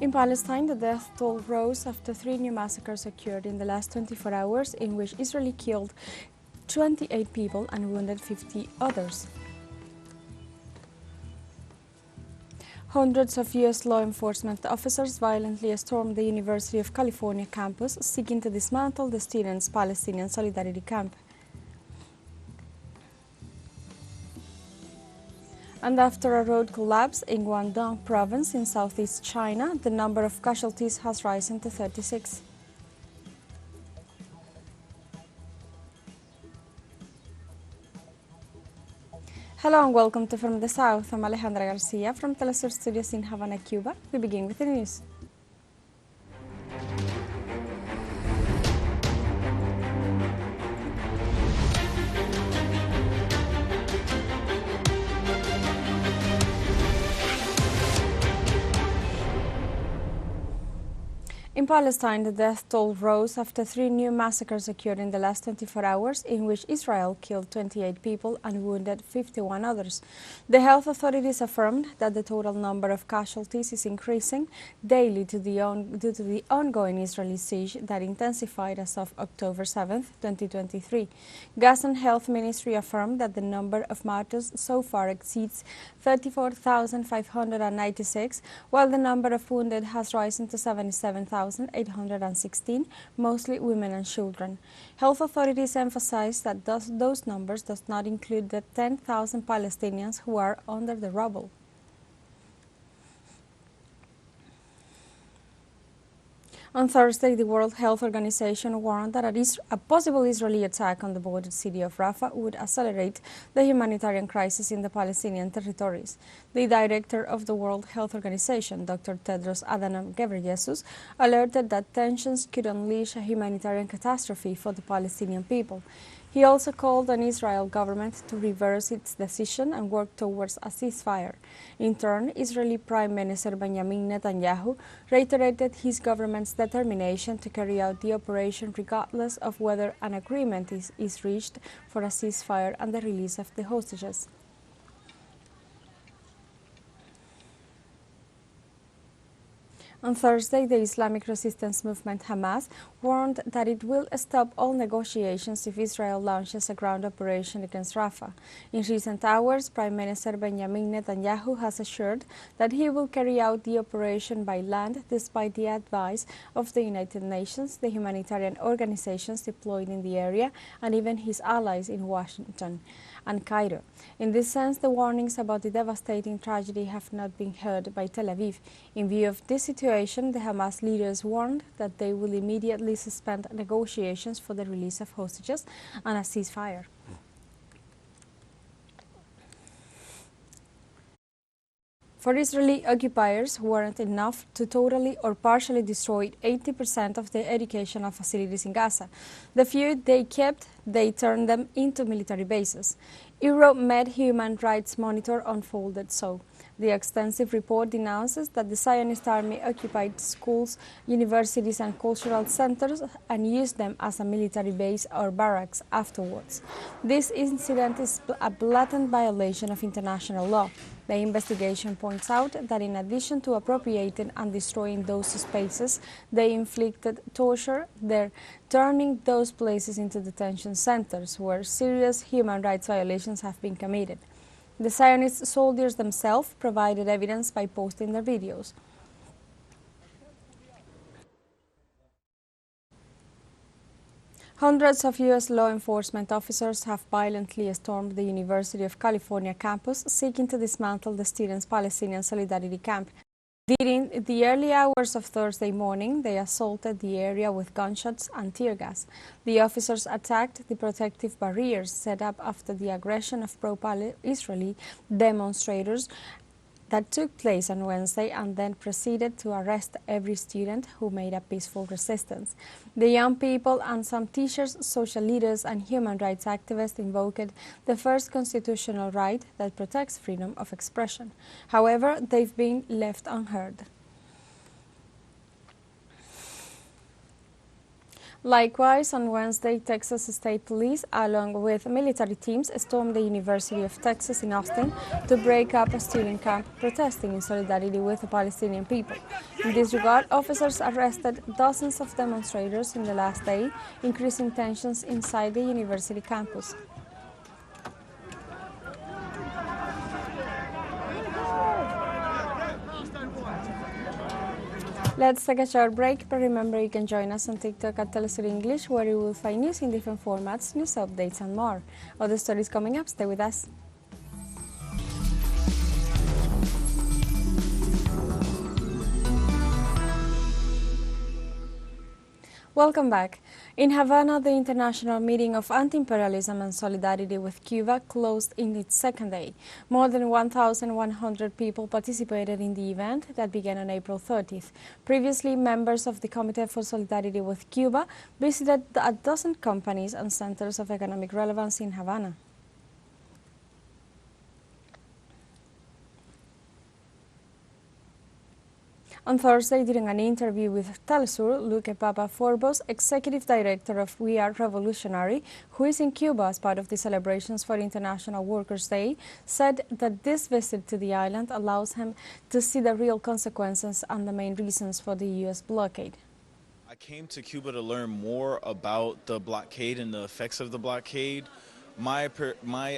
In Palestine, the death toll rose after 3 new massacres occurred in the last 24 hours, in which Israel killed 28 people and wounded 50 others. Hundreds of U.S. law enforcement officers violently stormed the University of California campus, seeking to dismantle the students' Palestinian solidarity camp. And after a road collapse in Guangdong province in southeast China, the number of casualties has risen to 36. Hello and welcome to From the South. I'm Alejandra Garcia from teleSUR studios in Havana, Cuba. We begin with the news. In Palestine, the death toll rose after 3 new massacres occurred in the last 24 hours, in which Israel killed 28 people and wounded 51 others. The health authorities affirmed that the total number of casualties is increasing daily due to the ongoing Israeli siege that intensified as of October 7, 2023. Gazan Health Ministry affirmed that the number of martyrs so far exceeds 34,596, while the number of wounded has risen to 77,816, mostly women and children. Health authorities emphasized that those numbers does not include the 10,000 Palestinians who are under the rubble. On Thursday, the World Health Organization warned that a possible Israeli attack on the border city of Rafah would accelerate the humanitarian crisis in the Palestinian territories. The director of the World Health Organization, Dr. Tedros Adhanom Ghebreyesus, alerted that tensions could unleash a humanitarian catastrophe for the Palestinian people. He also called on Israel government to reverse its decision and work towards a ceasefire. In turn, Israeli Prime Minister Benjamin Netanyahu reiterated his government's determination to carry out the operation regardless of whether an agreement is reached for a ceasefire and the release of the hostages. On Thursday, the Islamic resistance movement Hamas warned that it will stop all negotiations if Israel launches a ground operation against Rafah. In recent hours, Prime Minister Benjamin Netanyahu has assured that he will carry out the operation by land despite the advice of the United Nations, the humanitarian organizations deployed in the area, and even his allies in Washington and Cairo. In this sense, the warnings about the devastating tragedy have not been heard by Tel Aviv. In view of this situation, the Hamas leaders warned that they will immediately suspend negotiations for the release of hostages and a ceasefire. For Israeli occupiers weren't enough to totally or partially destroy 80% of the educational facilities in Gaza. The few they kept, they turned them into military bases. Euro-Med Human Rights Monitor unfolded so. The extensive report denounces that the Zionist army occupied schools, universities and cultural centers and used them as a military base or barracks afterwards. This incident is a blatant violation of international law. The investigation points out that in addition to appropriating and destroying those spaces, they inflicted torture there, turning those places into detention centers where serious human rights violations have been committed. The Zionist soldiers themselves provided evidence by posting their videos. Hundreds of U.S. law enforcement officers have violently stormed the University of California campus, seeking to dismantle the students' Palestinian solidarity camp. During the early hours of Thursday morning, they assaulted the area with gunshots and tear gas. The officers attacked the protective barriers set up after the aggression of pro-Israeli demonstrators that took place on Wednesday and then proceeded to arrest every student who made a peaceful resistance. The young people and some teachers, social leaders and human rights activists invoked the first constitutional right that protects freedom of expression. However, they've been left unheard. Likewise, on Wednesday, Texas State Police, along with military teams, stormed the University of Texas in Austin to break up a student camp protesting in solidarity with the Palestinian people. In this regard, officers arrested dozens of demonstrators in the last day, increasing tensions inside the university campus. Let's take a short break, but remember you can join us on TikTok at teleSUR English, where you will find news in different formats, news updates and more. Other stories coming up, stay with us. Welcome back. In Havana, the International Meeting of Anti-Imperialism and Solidarity with Cuba closed in its second day. More than 1,100 people participated in the event that began on April 30th. Previously, members of the Committee for Solidarity with Cuba visited a dozen companies and centers of economic relevance in Havana. On Thursday, during an interview with teleSUR, W.H.O, executive director of We Are Revolutionary, who is in Cuba as part of the celebrations for International Workers' Day, said that this visit to the island allows him to see the real consequences and the main reasons for the U.S. blockade. I came to Cuba to learn more about the blockade and the effects of the blockade. My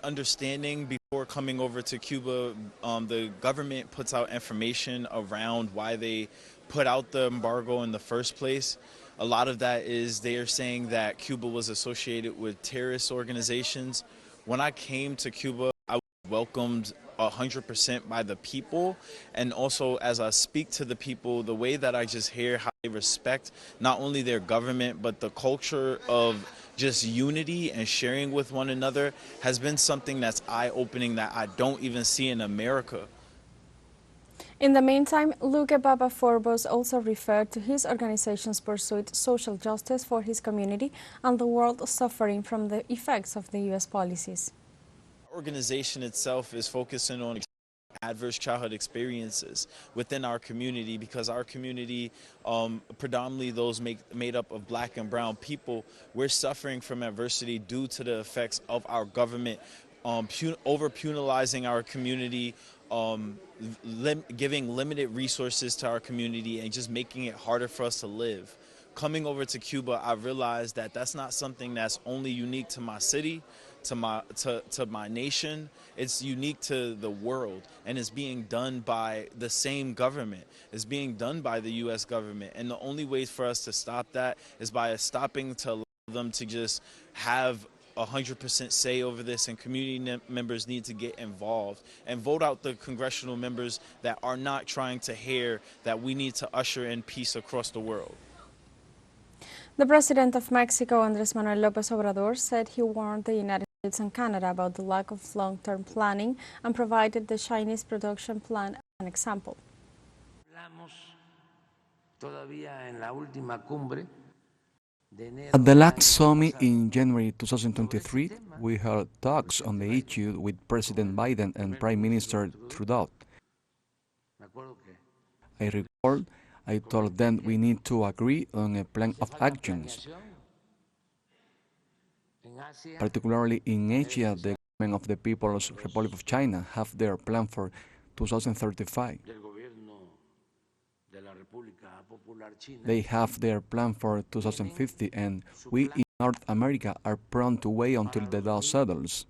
understanding before coming over to Cuba, the government puts out information around why they put out the embargo in the first place. A lot of that is they are saying that Cuba was associated with terrorist organizations. When I came to Cuba, I was welcomed 100% by the people, and also as I speak to the people, the way that I just hear how they respect not only their government but the culture of just unity and sharing with one another has been something that's eye-opening that I don't even see in America. In the meantime, W.H.O also referred to his organization's pursuit social justice for his community and the world suffering from the effects of the U.S. policies. Our organization itself is focusing on adverse childhood experiences within our community, because our community, predominantly those made up of black and brown people, we're suffering from adversity due to the effects of our government over-penalizing our community, giving limited resources to our community, and just making it harder for us to live. Coming over to Cuba, I realized that that's not something that's only unique to my city, to my nation. It's unique to the world, and it's being done by the same government. It's being done by the U.S. government, and the only way for us to stop that is by stopping to allow them to just have 100% say over this, and community members need to get involved and vote out the congressional members that are not trying to hear that we need to usher in peace across the world. The President of Mexico, Andrés Manuel López Obrador, said he warned the United States and Canada about the lack of long-term planning and provided the Chinese production plan as an example. At the last summit in January 2023, we held talks on the issue with President Biden and Prime Minister Trudeau. I recall I told them we need to agree on a plan of actions. Particularly in Asia, the government of the People's Republic of China have their plan for 2035. They have their plan for 2050, and we in North America are prone to wait until the dust settles.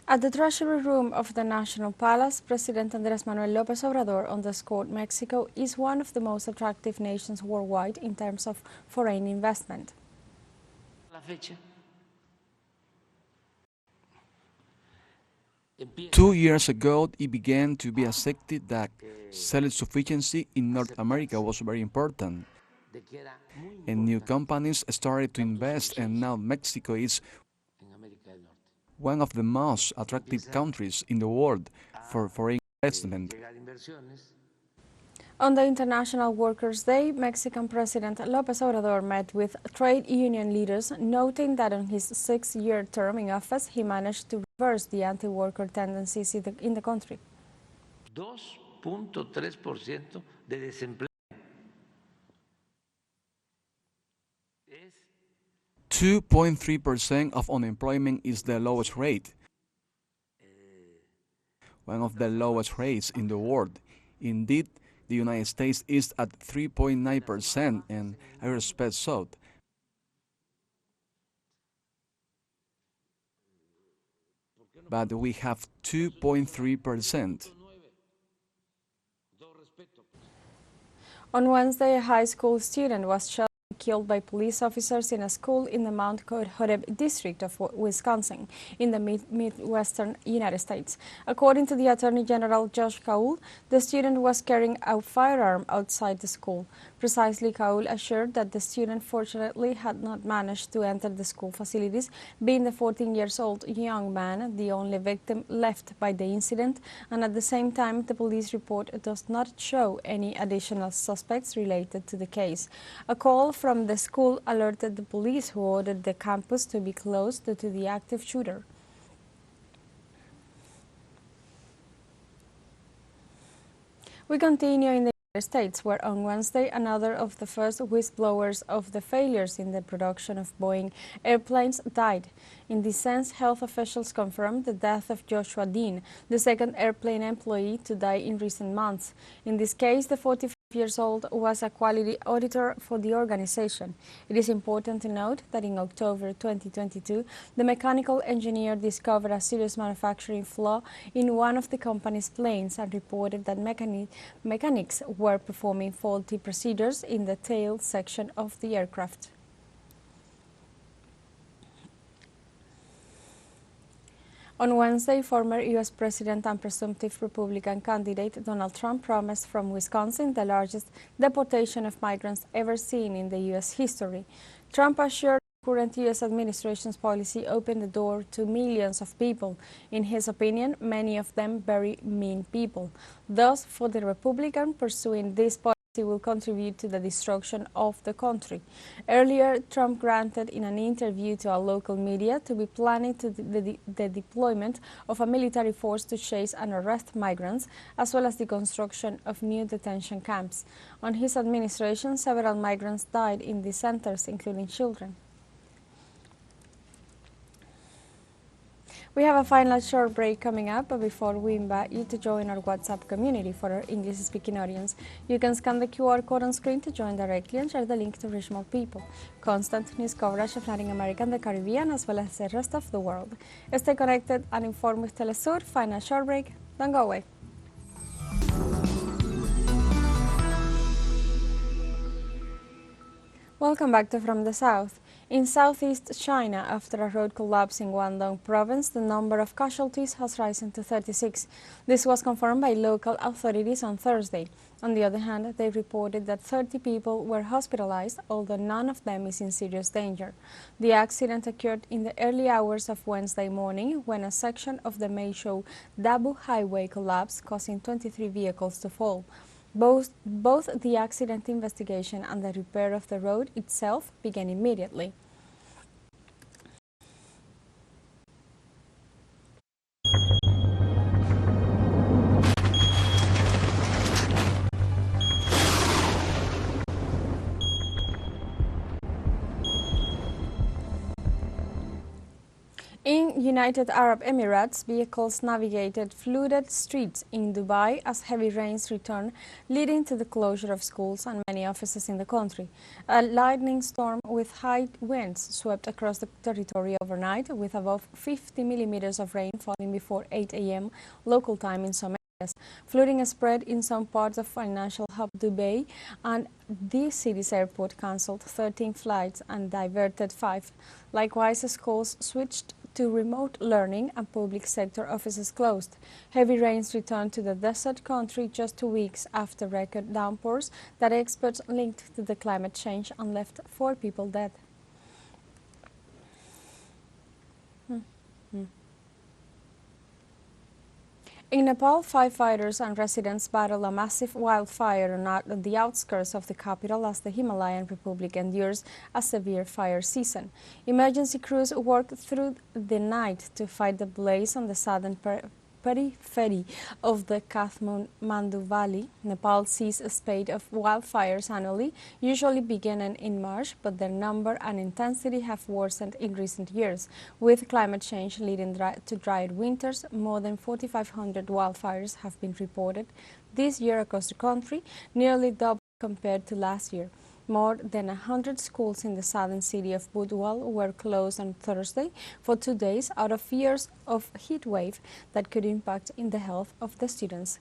At the Treasury Room of the National Palace, President Andrés Manuel López Obrador underscored Mexico is one of the most attractive nations worldwide in terms of foreign investment. 2 years ago, it began to be accepted that self-sufficiency in North America was very important, and new companies started to invest, and now Mexico is one of the most attractive countries in the world for foreign investment. On the International Workers' Day, Mexican President López Obrador met with trade union leaders, noting that on his 6-year term in office, he managed to reverse the anti-worker tendencies in the country. 2.3% of unemployment is the lowest rate, one of the lowest rates in the world. Indeed, the United States is at 3.9%, and I respect so. But we have 2.3%. On Wednesday, a high school student was shot and killed by police officers in a school in the Mount Horeb district of Wisconsin, in the Midwestern United States. According to the Attorney General W.H.O, the student was carrying a firearm outside the school. Precisely, Kaul assured that the student fortunately had not managed to enter the school facilities, being the 14-year-old young man the only victim left by the incident, and at the same time the police report does not show any additional suspects related to the case. A call from the school alerted the police, who ordered the campus to be closed due to the active shooter. We continue in the United States, where on Wednesday another of the first whistleblowers of the failures in the production of Boeing airplanes died. In this sense, health officials confirmed the death of Joshua Dean, the second airplane employee to die in recent months. In this case, the 45-year-old was a quality auditor for the organization. It is important to note that in October 2022, the mechanical engineer discovered a serious manufacturing flaw in one of the company's planes and reported that mechanics were performing faulty procedures in the tail section of the aircraft. On Wednesday, former U.S. President and presumptive Republican candidate Donald Trump promised from Wisconsin the largest deportation of migrants ever seen in the U.S. history. Trump assured the current U.S. administration's policy opened the door to millions of people, in his opinion, many of them very mean people. Thus, for the Republican, pursuing this policy will contribute to the destruction of the country. Earlier, Trump granted in an interview to a local media to be planning to the deployment of a military force to chase and arrest migrants, as well as the construction of new detention camps. On his administration, several migrants died in these centers, including children. We have a final short break coming up, but before we invite you to join our WhatsApp community for our English-speaking audience, you can scan the QR code on screen to join directly and share the link to reach more people. Constant news coverage of Latin America and the Caribbean, as well as the rest of the world. Stay connected and informed with teleSUR. Final short break. Don't go away. Welcome back to From the South. In southeast China, after a road collapse in Guangdong province, the number of casualties has risen to 36. This was confirmed by local authorities on Thursday. On the other hand, they reported that 30 people were hospitalized, although none of them is in serious danger. The accident occurred in the early hours of Wednesday morning when a section of the W.H.O Dabu highway collapsed, causing 23 vehicles to fall. Both the accident investigation and the repair of the road itself began immediately. In United Arab Emirates, vehicles navigated flooded streets in Dubai as heavy rains returned, leading to the closure of schools and many offices in the country. A lightning storm with high winds swept across the territory overnight, with above 50 millimeters of rain falling before 8 a.m. local time in some areas. Flooding spread in some parts of financial hub Dubai, and the city's airport cancelled 13 flights and diverted 5. Likewise, schools switched to remote learning and public sector offices closed. Heavy rains returned to the desert country just 2 weeks after record downpours that experts linked to the climate change and left 4 people dead. In Nepal, firefighters and residents battle a massive wildfire on the outskirts of the capital as the Himalayan Republic endures a severe fire season. Emergency crews worked through the night to fight the blaze on the southern periphery of the Kathmandu Valley. Nepal sees a spate of wildfires annually, usually beginning in March, but their number and intensity have worsened in recent years. With climate change leading to drier winters, more than 4,500 wildfires have been reported this year across the country, nearly double compared to last year. More than 100 schools in the southern city of Budwal were closed on Thursday for 2 days out of fears of a heat wave that could impact in the health of the students.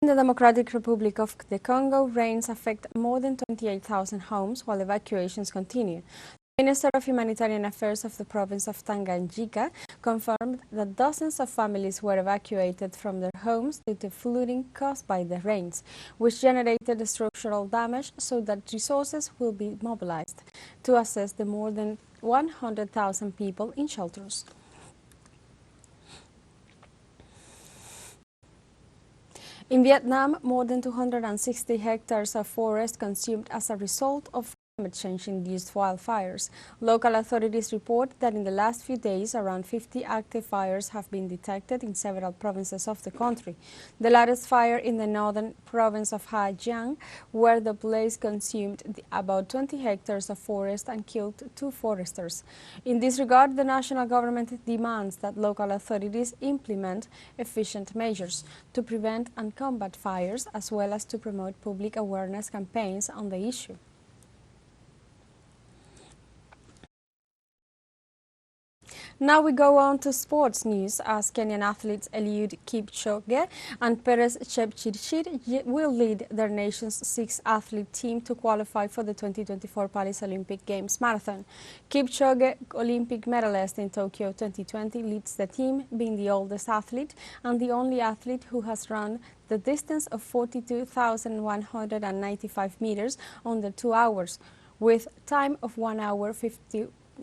In the Democratic Republic of the Congo, rains affect more than 28,000 homes while evacuations continue. The Minister of Humanitarian Affairs of the province of Tanganyika confirmed that dozens of families were evacuated from their homes due to flooding caused by the rains, which generated structural damage, so that resources will be mobilized to assist the more than 100,000 people in shelters. In Vietnam, more than 260 hectares of forest consumed as a result of climate change-induced wildfires. Local authorities report that in the last few days, around 50 active fires have been detected in several provinces of the country. The latest fire in the northern province of Hà Giang, where the blaze consumed about 20 hectares of forest and killed 2 foresters. In this regard, the national government demands that local authorities implement efficient measures to prevent and combat fires, as well as to promote public awareness campaigns on the issue. Now we go on to sports news, as Kenyan athletes Eliud Kipchoge and Perez Chepchirchir will lead their nation's 6-athlete team to qualify for the 2024 Paris Olympic Games Marathon. Kipchoge, Olympic medalist in Tokyo 2020, leads the team, being the oldest athlete and the only athlete who has run the distance of 42,195 meters under 2 hours, with time of 1 hour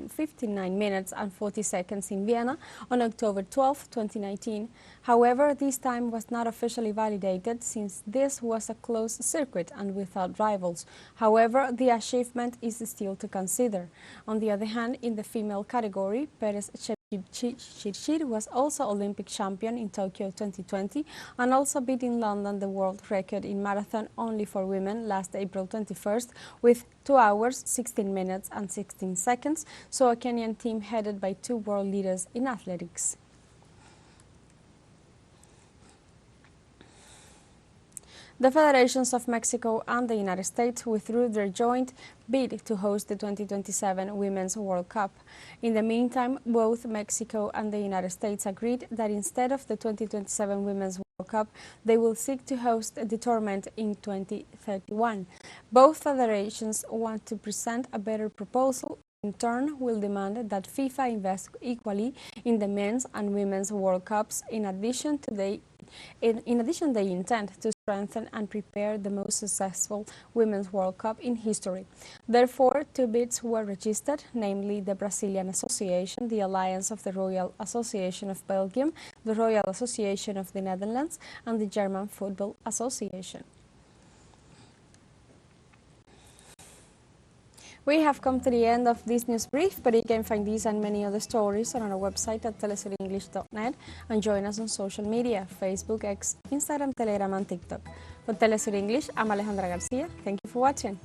59 minutes and 40 seconds in Vienna on October 12, 2019. However, this time was not officially validated since this was a closed circuit and without rivals. However, the achievement is still to consider. On the other hand, in the female category, Perez Chepchirchir was also Olympic champion in Tokyo 2020 and also beat in London the world record in marathon only for women last April 21st with 2 hours, 16 minutes and 16 seconds, so a Kenyan team headed by 2 world leaders in athletics. The federations of Mexico and the United States withdrew their joint bid to host the 2027 Women's World Cup. In the meantime, both Mexico and the United States agreed that instead of the 2027 Women's World Cup, they will seek to host the tournament in 2031. Both federations want to present a better proposal. In turn, will demand that FIFA invest equally in the men's and women's World Cups. In addition, they intend to strengthen and prepare the most successful Women's World Cup in history. Therefore, 2 bids were registered, namely the Brazilian Association, the Alliance of the Royal Association of Belgium, the Royal Association of the Netherlands, and the German Football Association. We have come to the end of this news brief, but you can find these and many other stories on our website at telesurenglish.net and join us on social media, Facebook, X, Instagram, Telegram and TikTok. For TeleSUR English, I'm Alejandra Garcia. Thank you for watching.